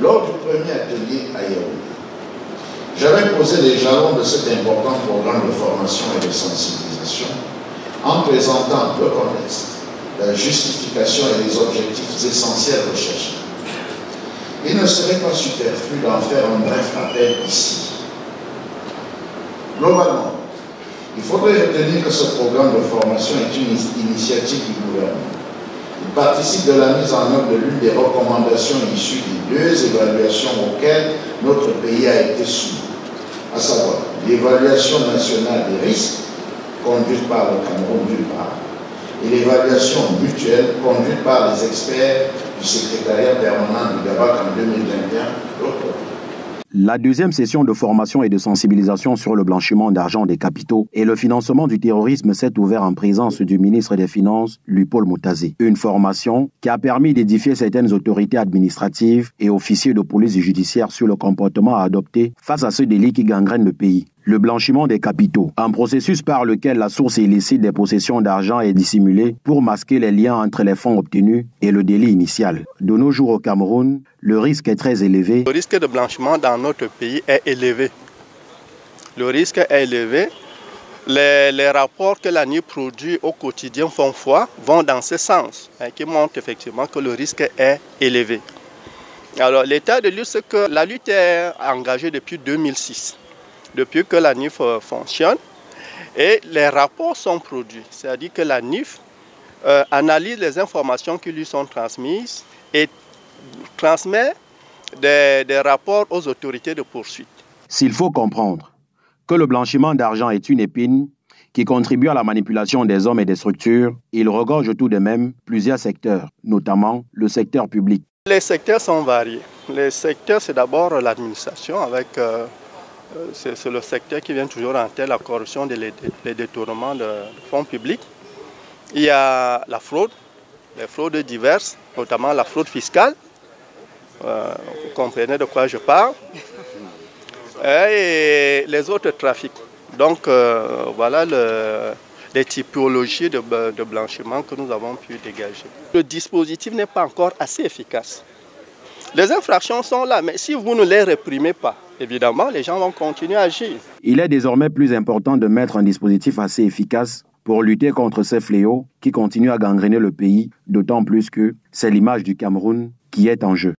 Lors du premier atelier à Yaoundé, j'avais posé les jalons de cet important programme de formation et de sensibilisation en présentant le contexte, la justification et les objectifs essentiels recherchés. Il ne serait pas superflu d'en faire un bref rappel ici. Globalement, il faudrait retenir que ce programme de formation est une initiative du gouvernement. Il participe de la mise en œuvre de l'une des recommandations issues des 2 évaluations auxquelles notre pays a été soumis, à savoir l'évaluation nationale des risques conduite par le Cameroun d'une part et l'évaluation mutuelle conduite par les experts du secrétariat permanent du GABAC en 2021 d'autre part. La deuxième session de formation et de sensibilisation sur le blanchiment d'argent des capitaux et le financement du terrorisme s'est ouverte en présence du ministre des Finances, Lupaul Moutazi. Une formation qui a permis d'édifier certaines autorités administratives et officiers de police judiciaire sur le comportement à adopter face à ce délit qui gangrène le pays. Le blanchiment des capitaux, un processus par lequel la source illicite des possessions d'argent est dissimulée pour masquer les liens entre les fonds obtenus et le délit initial. De nos jours au Cameroun, le risque est très élevé. Le risque de blanchiment dans notre pays est élevé. Le risque est élevé. Les rapports que l'ANIF produit au quotidien vont dans ce sens, qui montrent effectivement que le risque est élevé. Alors l'état de lieu, c'est que la lutte est engagée depuis 2006. Depuis que la NIF fonctionne, et les rapports sont produits. C'est-à-dire que la NIF analyse les informations qui lui sont transmises et transmet des rapports aux autorités de poursuite. S'il faut comprendre que le blanchiment d'argent est une épine qui contribue à la manipulation des hommes et des structures, il regorge tout de même plusieurs secteurs, notamment le secteur public. Les secteurs sont variés. Les secteurs, c'est d'abord l'administration avec... C'est le secteur qui vient toujours en tête, la corruption et les détournements de fonds publics. Il y a la fraude, les fraudes diverses, notamment la fraude fiscale. Vous comprenez de quoi je parle. Et les autres trafics. Donc voilà les typologies de blanchiment que nous avons pu dégager. Le dispositif n'est pas encore assez efficace. Les infractions sont là, mais si vous ne les réprimez pas, évidemment, les gens vont continuer à agir. Il est désormais plus important de mettre un dispositif assez efficace pour lutter contre ces fléaux qui continuent à gangréner le pays, d'autant plus que c'est l'image du Cameroun qui est en jeu.